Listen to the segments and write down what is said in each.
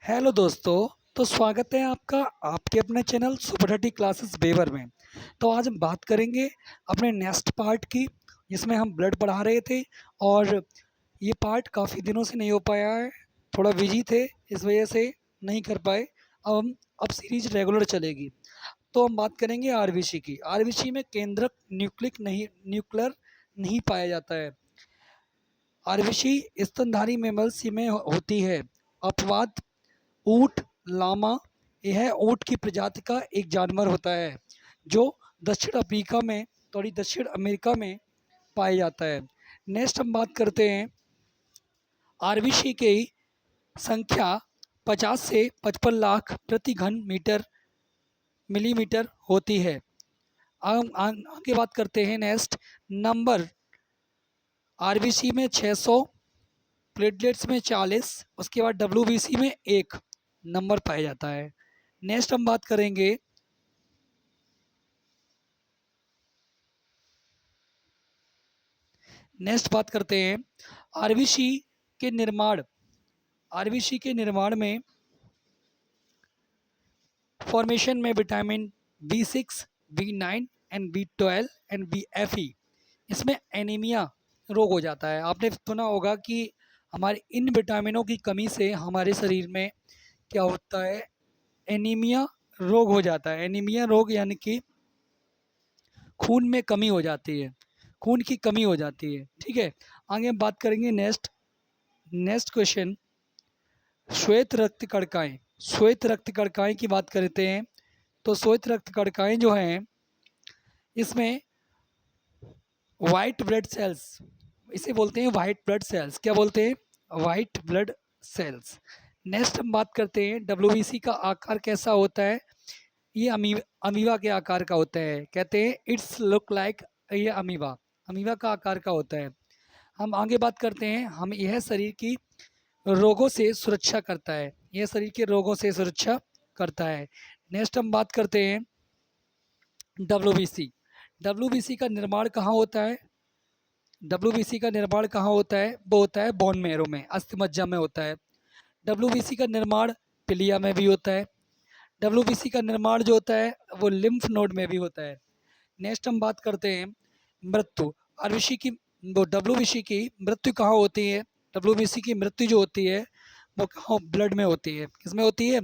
Hello दोस्तों। तो स्वागत है आपका आपके अपने चैनल सुपर 30 क्लासेस बेवर में। तो आज हम बात करेंगे अपने नेक्स्ट पार्ट की, जिसमें हम ब्लड पढ़ा रहे थे और ये पार्ट काफ़ी दिनों से नहीं हो पाया है। थोड़ा बिजी थे, इस वजह से नहीं कर पाए। अब सीरीज रेगुलर चलेगी। तो हम बात करेंगे आरबीसी की। आरबीसी में केंद्रक न्यूक्लियर नहीं पाया जाता है। आरबीसी स्तनधारी मेमल्स में होती है। अपवाद ऊँट, लामा। यह ऊँट की प्रजाति का एक जानवर होता है जो दक्षिण अमेरिका में पाया जाता है। नेक्स्ट हम बात करते हैं आरबीसी की संख्या 50 से 55 लाख प्रति घन मीटर मिलीमीटर होती है। आगे बात करते हैं नेक्स्ट नंबर। आरबीसी में 600, प्लेटलेट्स में 40, उसके बाद डब्ल्यूबीसी में 1 नंबर पाया जाता है। नेक्स्ट हम बात करेंगे आरबीसी के निर्माण। आरबीसी के निर्माण में फॉर्मेशन में vitamin B6, B9 and B12 and BFE। इसमें एनीमिया रोग हो जाता है। आपने सुना होगा कि हमारे इन विटामिनों की कमी से हमारे शरीर में क्या होता है, एनीमिया रोग हो जाता है। एनीमिया रोग यानी कि खून में कमी हो जाती है, खून की कमी हो जाती है। ठीक है, आगे हम बात करेंगे नेक्स्ट नेक्स्ट क्वेश्चन। श्वेत रक्त कणिकाएं। श्वेत रक्त कणिकाएं की बात करते हैं तो श्वेत रक्त कणिकाएं जो हैं, इसमें वाइट ब्लड सेल्स, इसे बोलते हैं वाइट ब्लड सेल्स। क्या बोलते हैं? White blood cells. नेक्स्ट हम बात करते हैं डब्ल्यूबीसी का आकार कैसा होता है। ये अमीबा के आकार का होता है। कहते हैं इट्स लुक लाइक, ये अमीबा अमीबा का आकार का होता है। हम आगे बात करते हैं, हम यह शरीर की रोगों से सुरक्षा करता है। यह शरीर के रोगों से सुरक्षा करता है। नेक्स्ट हम बात करते हैं डब्ल्यूबीसी। डब्ल्यूबीसी का निर्माण कहाँ होता है? डब्ल्यूबीसी का निर्माण कहाँ होता है? वो होता है बोन मैरो में, अस्थि मज्जा में होता है। डब्ल्यूबीसी का निर्माण पिलिया में भी होता है। डब्ल्यूबीसी का निर्माण जो होता है वो लिम्फ नोड में भी होता है। नेक्स्ट हम बात करते हैं मृत्यु। आरबीसी की वो डब्ल्यूबीसी की मृत्यु कहाँ होती है? डब्ल्यूबीसी की मृत्यु जो होती है वो कहाँ? ब्लड में होती है। किस में होती है?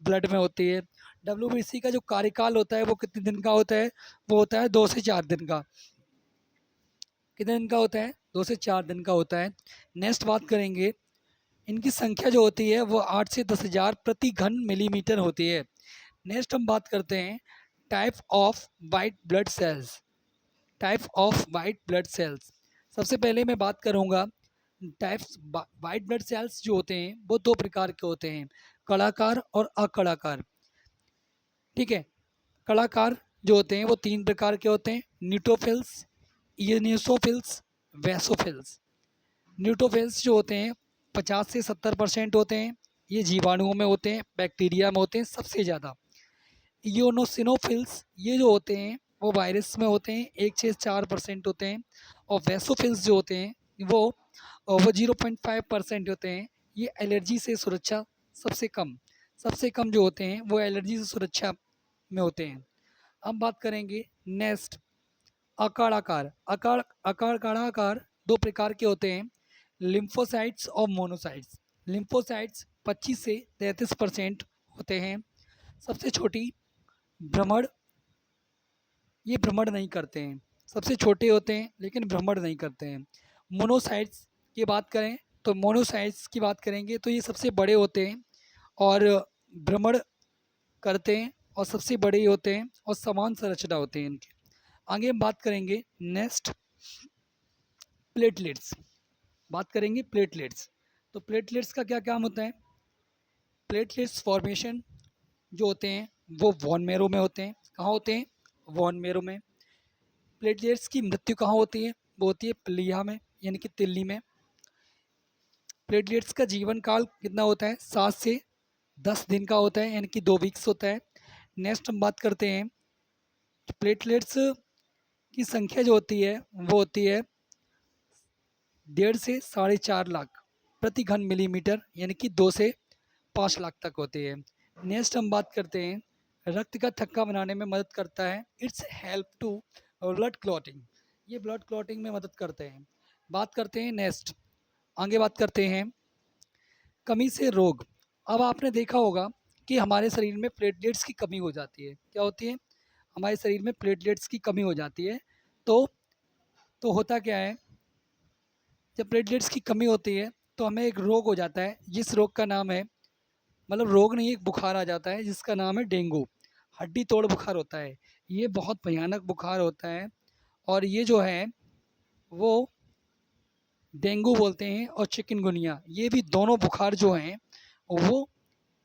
ब्लड में होती है। डब्ल्यूबीसी का जो कार्यकाल होता है वो कितने दिन का होता है? वो होता है 2 से 4 दिन का। कितने दिन का होता है? 2 से 4 दिन का होता है। नेक्स्ट बात करेंगे, इनकी संख्या जो होती है वो 8 से 10,000 प्रति घन मिलीमीटर होती है। नेक्स्ट हम बात करते हैं type of white blood cells. Type of white blood cells. सबसे पहले मैं बात करूंगा टाइप्स। वाइट ब्लड सेल्स जो होते हैं वो 2 प्रकार के होते हैं, कणाकार और अकणाकार। ठीक है, कणाकार जो होते हैं वो 3 प्रकार के होते हैं, न्यूट्रोफिल्स, ईओसिनोफिल्स, वैसोफिल्स। न्यूट्रोफिल्स जो होते हैं 50 से 70% होते हैं। ये जीवाणुओं में होते हैं, बैक्टीरिया में होते हैं सबसे ज़्यादा। ईओसिनोफिल्स ये जो होते हैं वो वायरस में होते हैं, 1 से 4% होते हैं। और वैसोफिल्स जो होते हैं वो 0.5% होते हैं। ये एलर्जी से सुरक्षा सबसे कम जो होते हैं वो एलर्जी से सुरक्षा में होते हैं। अब बात करेंगे नेक्स्ट अकाराकार। अकाराकार 2 प्रकार के होते हैं, लिम्फोसाइट्स और मोनोसाइट्स। लिम्फोसाइट्स 25 से 33% होते हैं। सबसे छोटी भ्रमण, ये भ्रमण नहीं करते हैं। सबसे छोटे होते हैं लेकिन भ्रमण नहीं करते हैं। मोनोसाइट्स की बात करें तो मोनोसाइट्स की बात करेंगे तो ये सबसे बड़े होते हैं और भ्रमण करते हैं और सबसे बड़े होते हैं और समान संरचना होते हैं इनके। आगे हम बात करेंगे नेक्स्ट प्लेटलेट्स। बात करेंगे प्लेटलेट्स। तो प्लेटलेट्स का क्या काम होता है? प्लेटलेट्स फॉर्मेशन जो होते हैं वो वॉन मेरो में होते हैं। कहाँ होते हैं? वॉन मेरो में। प्लेटलेट्स की मृत्यु कहाँ होती है? वो होती है प्लीहा में, यानी कि तिल्ली में। प्लेटलेट्स का जीवन काल कितना होता है? 7 से 10 दिन का होता है, यानी कि 2 वीक्स होता है। नेक्स्ट हम बात करते हैं कि प्लेटलेट्स की संख्या जो होती है वो होती है 1.5 से 4.5 लाख प्रति घन मिलीमीटर, यानी कि 2 से 5 लाख तक होती है। नेक्स्ट हम बात करते हैं, रक्त का थक्का बनाने में मदद करता है, it's help to blood clotting, ये ब्लड क्लॉटिंग में मदद करते हैं। बात करते हैं नेक्स्ट, आगे बात करते हैं कमी से रोग। अब आपने देखा होगा कि हमारे शरीर में प्लेटलेट्स की कमी हो जाती है। क्या होती है? हमारे शरीर में प्लेटलेट्स की कमी हो जाती है। तो होता क्या है, जब प्लेटलेट्स की कमी होती है तो हमें एक रोग हो जाता है, जिस रोग का नाम है, मतलब रोग नहीं, एक बुखार आ जाता है जिसका नाम है डेंगू। हड्डी तोड़ बुखार होता है। ये बहुत भयानक बुखार होता है, और ये जो है वो डेंगू बोलते हैं, और चिकनगुनिया, ये भी दोनों बुखार जो हैं वो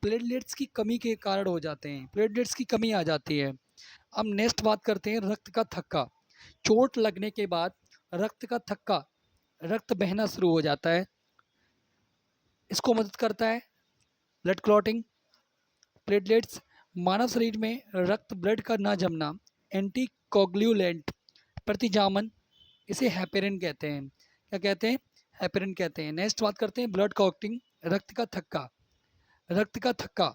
प्लेटलेट्स की कमी के कारण हो जाते हैं। प्लेटलेट्स की कमी आ जाती है। अब नेक्स्ट बात करते हैं रक्त का थक्का। चोट लगने के बाद रक्त का थक्का, रक्त बहना शुरू हो जाता है, इसको मदद करता है ब्लड क्लॉटिंग। प्लेटलेट्स, मानव शरीर में रक्त ब्लड का ना जमना, एंटी कोगुलेंट प्रतिजामन, इसे हेपेरिन कहते हैं। क्या कहते हैं? हेपेरिन कहते हैं। नेक्स्ट बात करते हैं ब्लड क्लॉटिंग, रक्त का थक्का। रक्त का थक्का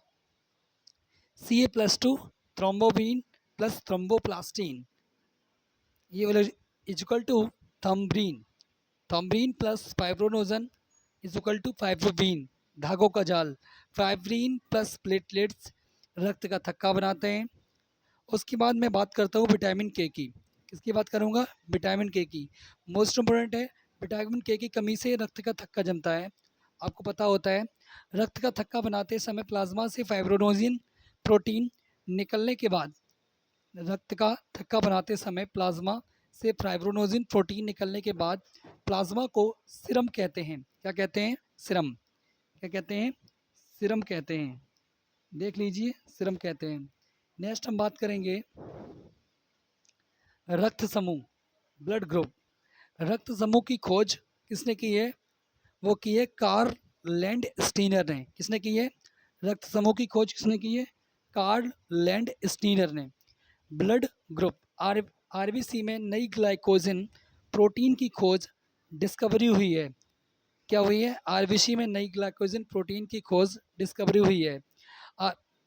Ca+2 थ्रोम्बोबिन प्लस थ्रोम्बोप्लास्टिन, ये वाला equal to thrombin. Thrombin plus fibrinogen is equal to fibrin, धागों का जाल। फाइब्रीन प्लस प्लेटलेट्स रक्त का थक्का बनाते हैं। उसके बाद मैं बात करता हूँ विटामिन के की। किसकी बात करूँगा? विटामिन के की। मोस्ट इम्पोर्टेंट है, विटामिन के की कमी से रक्त का थक्का जमता है। आपको पता होता है, रक्त का थक्का बनाते समय प्लाज्मा से फाइब्रोनोजिन प्रोटीन निकलने के बाद, रक्त का थक्का बनाते समय प्लाज्मा से फाइब्रोनोजिन प्रोटीन निकलने के बाद प्लाज्मा को सीरम कहते हैं। क्या कहते हैं? सीरम। क्या कहते हैं? सीरम कहते हैं। देख लीजिए, सीरम कहते हैं। नेक्स्ट हम बात करेंगे रक्त समूह, ब्लड ग्रुप। रक्त समूह की खोज किसने की है? वो की है कार्ल लैंड स्टीनर ने। किसने की है? रक्त समूह की खोज किसने की है? कार्ल लैंड स्टीनर ने। ब्लड ग्रुप, आरबीसी में नई ग्लाइकोजन प्रोटीन की खोज डिस्कवरी हुई है। क्या हुई है? आरबीसी में नई ग्लाइकोजन प्रोटीन की खोज डिस्कवरी हुई है।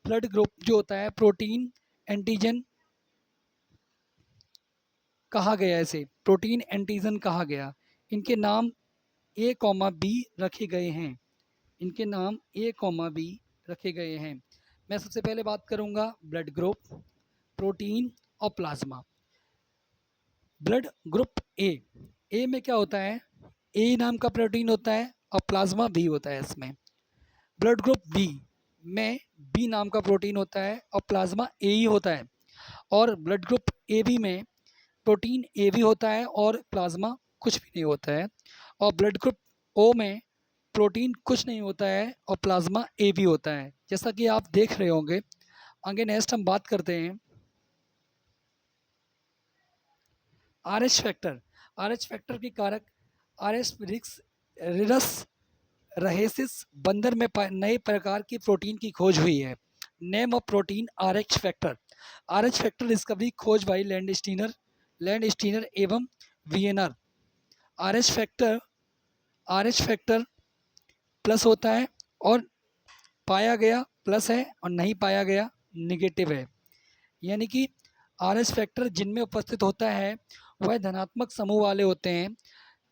ब्लड ग्रुप जो होता है, प्रोटीन एंटीजन कहा गया, इसे प्रोटीन एंटीजन कहा गया। इनके नाम ए कॉमा बी रखे गए हैं। इनके नाम ए कॉमा बी रखे गए हैं। मैं सबसे पहले बात करूंगा ब्लड ग्रुप, प्रोटीन और प्लाज्मा। ब्लड ग्रुप ए में क्या होता है? ए नाम का प्रोटीन होता है और प्लाज्मा भी होता है इसमें। ब्लड ग्रुप बी में बी नाम का प्रोटीन होता है और प्लाज्मा ए ही होता है। और ब्लड ग्रुप ए बी में प्रोटीन ए भी होता है और प्लाज्मा कुछ भी नहीं होता है। और ब्लड ग्रुप ओ में प्रोटीन कुछ नहीं होता है और प्लाज्मा ए भी होता है, जैसा कि आप देख रहे होंगे। आगे नेक्स्ट हम बात करते हैं R H factor. R H factor के कारक आर एस रिरस रहेसिस बंदर में नए प्रकार की प्रोटीन की खोज हुई है। Name of protein R H factor. R H factor discovery खोज बाई लैंड स्टीनर एवं VNR. R H factor plus होता है, और पाया गया प्लस है, और नहीं पाया गया निगेटिव है। यानी कि आर एच फैक्टर जिनमें उपस्थित होता है वह धनात्मक समूह वाले होते हैं,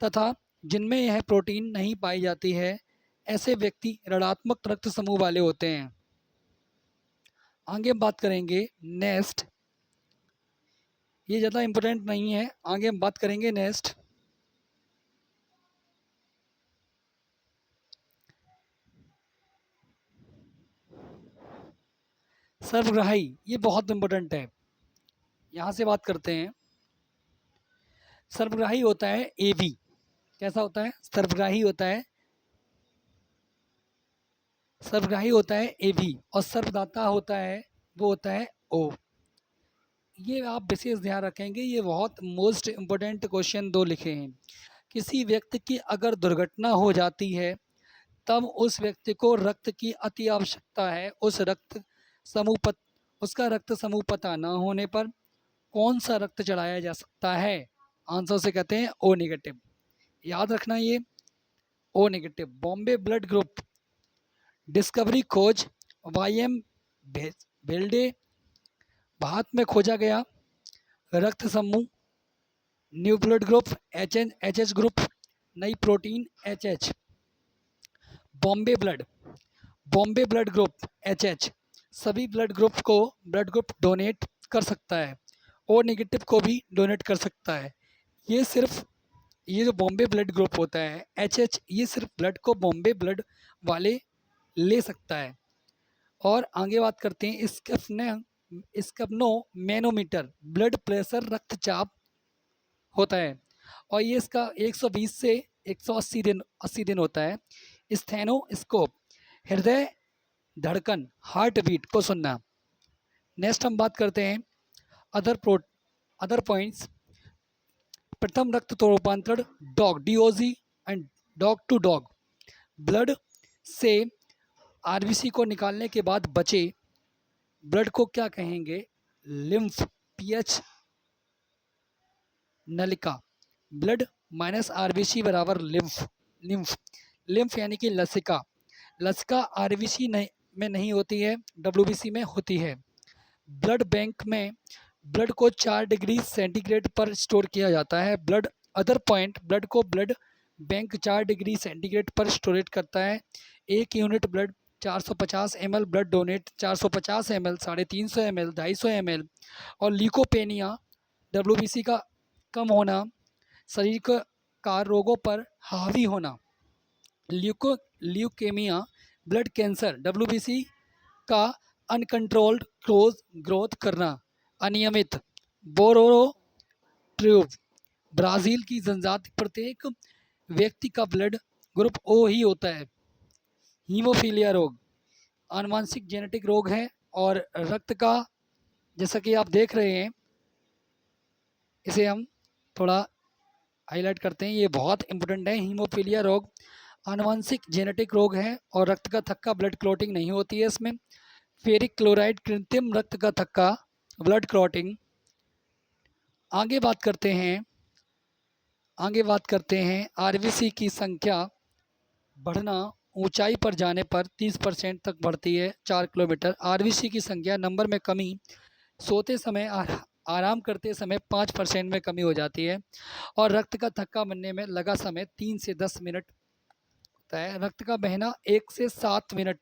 तथा जिनमें यह प्रोटीन नहीं पाई जाती है ऐसे व्यक्ति ऋणात्मक रक्त समूह वाले होते हैं। आगे हम बात करेंगे नेक्स्ट, ये ज़्यादा इम्पोर्टेंट नहीं है। आगे हम बात करेंगे नेक्स्ट सर्वग्राही, ये बहुत इम्पोर्टेंट है। यहाँ से बात करते हैं। सर्वग्राही होता है एवी। कैसा होता है? सर्वग्राही होता है, सर्वग्राही होता है एवी, और सर्वदाता होता है, वो होता है ओ। ये आप विशेष ध्यान रखेंगे, ये बहुत मोस्ट इम्पोर्टेंट क्वेश्चन दो लिखे हैं। किसी व्यक्ति की अगर दुर्घटना हो जाती है तब उस व्यक्ति को रक्त की अति आवश्यकता है। उसका रक्त समूह पता ना होने पर कौन सा रक्त चढ़ाया जा सकता है? आंसर से कहते हैं ओ नेगेटिव। याद रखना ये O negative. Bombay blood group discovery खोज, वाई.एम. भेल्डे, भारत में खोजा गया रक्त समूह, new blood group H H group, नई protein H H. Bombay blood, Bombay blood group H H सभी ब्लड ग्रुप डोनेट कर सकता है और नेगेटिव को भी डोनेट कर सकता है। ये सिर्फ ये जो बॉम्बे ब्लड ग्रुप होता है एच एच, ये सिर्फ ब्लड को बॉम्बे ब्लड वाले ले सकता है। और आगे बात करते हैं स्कैप्नो मैनोमीटर, ब्लड प्रेशर रक्तचाप होता है और ये इसका 120 से 180 दिन होता है। स्टेथोस्कोप, हृदय धड़कन, हार्ट बीट को सुनना। नेक्स्ट हम बात करते हैं अदर पॉइंट्स। प्रथम रक्त तो रूपांतरण dog, D O G and dog to dog. Blood से आरबीसी को निकालने के बाद बचे ब्लड को क्या कहेंगे? लिम्फ, पीएच नलिका। ब्लड माइनस आरबीसी बराबर लिम्फ। लिम्फ लिम्फ यानी कि लसिका। लसिका आरबीसी में नहीं होती है, डब्ल्यूबीसी में होती है। ब्लड बैंक में ब्लड को 4 डिग्री सेंटीग्रेड पर स्टोर किया जाता है। अदर पॉइंट, ब्लड को ब्लड बैंक 4 डिग्री सेंटीग्रेड पर स्टोरेट करता है। 1 unit blood 450 ml blood donate 450 ml, 350 ml, 250 ml। और ल्यूकोपेनिया, डब्ल्यूबीसी का कम होना, शरीर का रोगों पर हावी होना। ल्यूकेमिया, ब्लड कैंसर, डब्ल्यूबीसी का अनकंट्रोल्ड ग्रोथ करना, अनियमित। बोरोरो ट्यूब, ब्राज़ील की जनजाति प्रत्येक व्यक्ति का ब्लड ग्रुप ओ ही होता है। हीमोफीलिया रोग आनुवांशिक जेनेटिक रोग है और रक्त का, जैसा कि आप देख रहे हैं, इसे हम थोड़ा हाईलाइट करते हैं, ये बहुत इंपॉर्टेंट है। हीमोफीलिया रोग आनुवांशिक जेनेटिक रोग है और रक्त का थक्का, ब्लड क्लॉटिंग नहीं होती है इसमें। फेरिक क्लोराइड, कृत्रिम रक्त का थक्का, ब्लड क्लॉटिंग। आगे बात करते हैं आरबीसी की संख्या बढ़ना ऊंचाई पर जाने पर 30% तक बढ़ती है, 4 किलोमीटर। आरबीसी की संख्या नंबर में कमी, सोते समय आराम करते समय 5% में कमी हो जाती है और रक्त का थक्का बनने में लगा समय 3 से 10 मिनट होता है। रक्त का बहना 1 से 7 मिनट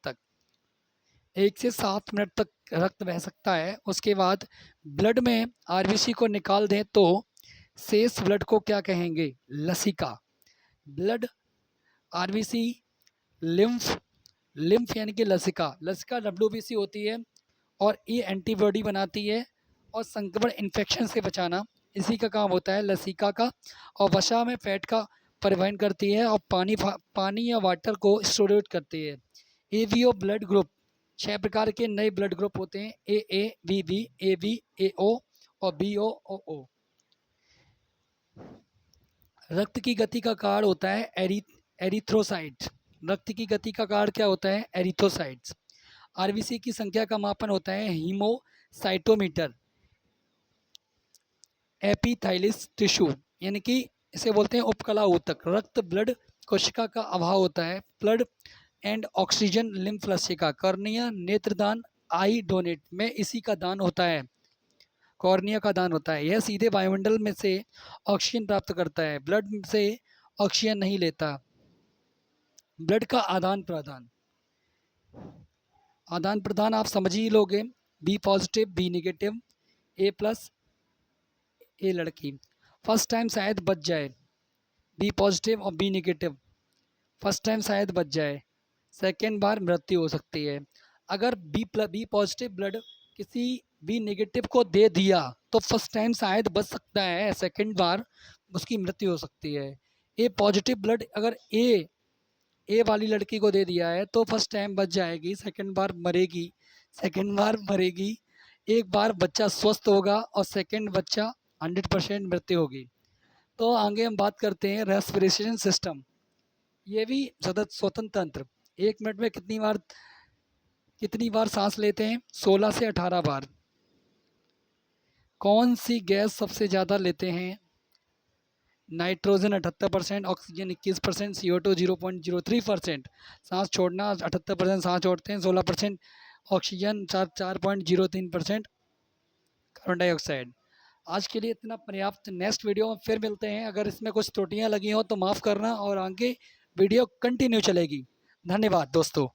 तक रक्त बह सकता है। उसके बाद ब्लड में आरबीसी को निकाल दें तो शेष ब्लड को क्या कहेंगे? लसिका। ब्लड आरबीसी लिम्फ यानी कि लसिका डब्ल्यूबीसी होती है और ये एंटीबॉडी बनाती है और संक्रमण इन्फेक्शन से बचाना इसी का काम होता है लसिका का। और वसा में फैट का परिवहन करती है और पानी या वाटर को स्टोरेट करती है। एवीओ ब्लड ग्रुप, 6 प्रकार के नए ब्लड ग्रुप होते हैं, A B B, A B, A O और बी ओ ओ। रक्त की गति का कार्ड होता है एरिथ्रोसाइट। रक्त की गति का कार्ड क्या होता है? एरिथ्रोसाइट्स। आरबीसी की संख्या का मापन होता है हीमोसाइटोमीटर। एपिथाइलिस टिश्यू यानी कि इसे बोलते हैं उपकला ऊतक। रक्त ब्लड कोशिका का अभाव होता है। ब्लड एंड ऑक्सीजन लिम्फ लसिका। कॉर्निया नेत्रदान, आई डोनेट में इसी का दान होता है, कॉर्निया का दान होता है। यह सीधे वायुमंडल में से ऑक्सीजन प्राप्त करता है, ब्लड से ऑक्सीजन नहीं लेता। ब्लड का आदान प्रदान आप समझ ही लोगे। बी पॉजिटिव, बी नेगेटिव, ए प्लस, ए लड़की। फर्स्ट टाइम शायद बच जाए, बी पॉजिटिव और बी नेगेटिव फर्स्ट टाइम शायद बच जाए, सेकेंड बार मृत्यु हो सकती है। अगर बी पॉजिटिव ब्लड किसी बी नेगेटिव को दे दिया तो फर्स्ट टाइम शायद बच सकता है, सेकेंड बार उसकी मृत्यु हो सकती है। ए पॉजिटिव ब्लड अगर ए वाली लड़की को दे दिया है तो फर्स्ट टाइम बच जाएगी, सेकेंड बार मरेगी। एक बार बच्चा स्वस्थ होगा और सेकेंड बच्चा 100% मृत्यु होगी। तो आगे हम बात करते हैं रेस्पिरेशन सिस्टम। ये भी स्वतंत्र तंत्र। 1 मिनट में कितनी बार सांस लेते हैं? 16 से 18 बार। कौन सी गैस सबसे ज़्यादा लेते हैं? Nitrogen 78%, oxygen 21%, CO2 0.03%। सांस छोड़ना 78% सांस छोड़ते हैं, 16% ऑक्सीजन, 4.03% कार्बन डाइऑक्साइड। आज के लिए इतना पर्याप्त। नेक्स्ट वीडियो में फिर मिलते हैं। अगर इसमें कुछ त्रुटियां लगी हों तो माफ़ करना, और आगे वीडियो कंटिन्यू चलेगी। धन्यवाद दोस्तों।